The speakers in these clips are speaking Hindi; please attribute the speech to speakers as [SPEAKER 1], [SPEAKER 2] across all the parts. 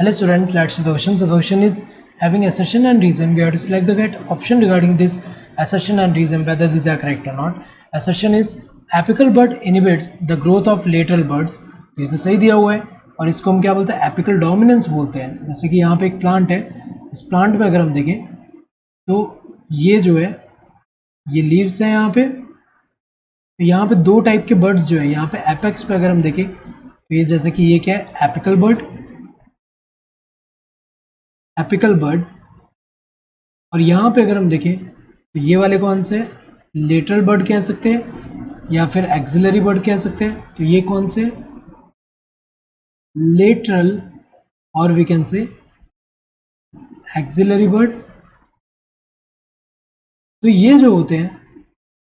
[SPEAKER 1] Hello students, let's see the question. So the question is having assertion and reason. We have to select the correct option regarding this assertion and reason, whether these are correct or not. Assertion is apical bud inhibits the growth of lateral buds. ये तो सही दिया हुआ है और इसको हम क्या बोलते हैं, एपिकल डोमिनेंस बोलते हैं. जैसे कि यहाँ पे एक प्लांट है, इस प्लांट पे अगर हम देखें तो ये जो है ये लीव्स हैं यहाँ पे. तो यहाँ पे दो टाइप के बर्ड्स जो है, यहाँ पे एपेक्स पे अगर हम देखें तो ये जैसे कि ये क्या है, एपिकल बर्ड, एपिकल बर्ड. और यहाँ पे अगर हम देखें तो ये वाले कौन से, लेटरल बर्ड कह सकते हैं या फिर एक्सिलरी बर्ड कह सकते हैं. तो ये कौन से, लेटरल और we can say axillary bud. तो ये जो होते हैं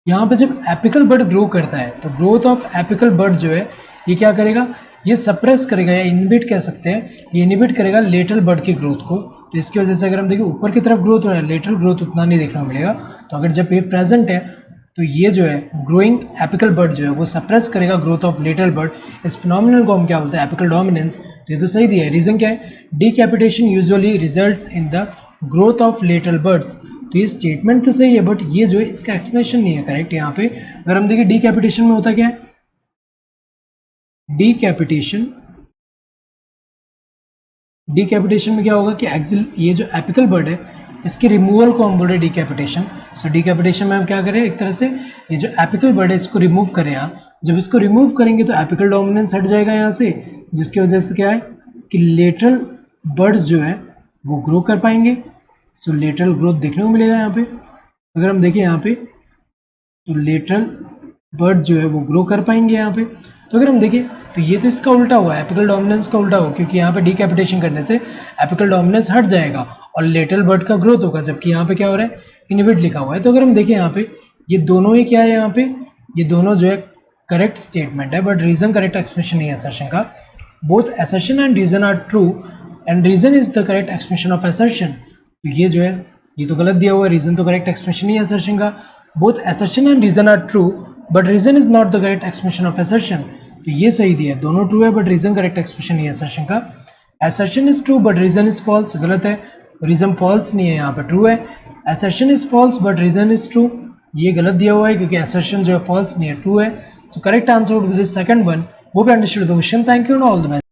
[SPEAKER 1] यहाँ पे जब एपिकल बर्ड ग्रो करता है तो ग्रोथ ऑफ एपिकल बर्ड जो है ये क्या करेगा, ये सप्रेस करेगा या इनहिबिट कह सकते हैं, ये इनहिबिट करेगा लेटरल बर्ड की ग्रोथ को. तो इसकी वजह से अगर हम देखें ऊपर की तरफ ग्रोथ हो रहा है, लेटरल ग्रोथ उतना नहीं देखने को मिलेगा. तो अगर जब ये प्रेजेंट है तो ये जो है ग्रोइंग एपिकल बर्ड जो है वो सप्रेस करेगा ग्रोथ ऑफ लेटरल बर्ड. इस फिनोमिनल को हम क्या बोलते हैं, एपिकल डोमिनेंस. तो ये तो सही दिया है. रीजन क्या है, decapitation usually results in the growth of lateral buds. तो ये स्टेटमेंट तो सही है बट ये जो है इसका एक्सप्लेनेशन नहीं है करेक्ट. यहाँ पे अगर हम देखें डीकैपिटेशन में होता क्या है, डीकैपिटेशन में क्या होगा कि एक्सिल ये जो एपिकल बर्ड है इसके रिमूवल को हम बोल रहे हैं डीकैपिटेशन. सो डीकैपिटेशन में हम क्या करें, एक तरह से ये जो एपिकल बर्ड है इसको रिमूव करें. यहाँ जब इसको रिमूव करेंगे तो एपिकल डोमिनेंस हट जाएगा यहाँ से, जिसकी वजह से क्या है कि लेटरल बर्ड्स जो है वो ग्रो कर पाएंगे. सो लेटरल ग्रोथ देखने को मिलेगा यहाँ पे. अगर हम देखें यहाँ पे तो लेटरल बर्ड जो है वो ग्रो कर पाएंगे यहाँ पे. तो अगर हम देखें तो ये तो इसका उल्टा हुआ, एपिकल डोमिनेंस का उल्टा हुआ, क्योंकि यहाँ पे डीकैपिटेशन करने से एपिकल डोमिनेंस हट जाएगा और लेटरल बर्ड का ग्रोथ होगा, जबकि यहाँ पे क्या हो रहा है, इनहिबिट लिखा हुआ है. तो अगर हम देखें यहाँ पे ये दोनों ही क्या है, यहाँ पे ये दोनों जो है करेक्ट स्टेटमेंट है बट रीजन करेक्ट एक्सप्रेशन नहीं है असर्शन का. Both assertion and reason are true and reason is the correct explanation of assertion. तो ये जो है ये तो गलत दिया हुआ है, रीजन तो करेक्ट एक्सप्रेशन ही है असर्शन का. Both assertion and reason are true but reason is not the correct explanation of assertion. तो ये सही दिया है, दोनों ट्रू है बट रीजन करेक्ट एक्सप्रेशन नहीं है असर्शन का. Assertion is true but reason is false, गलत है, रीजन फॉल्स नहीं है, यहाँ पे ट्रू है. Assertion is false but reason is true, ये गलत दिया हुआ है क्योंकि असर्शन जो है फॉल्स नहीं है, ट्रू है. So correct answer would be the second one. Hope you understood the question. Thank you and all the best.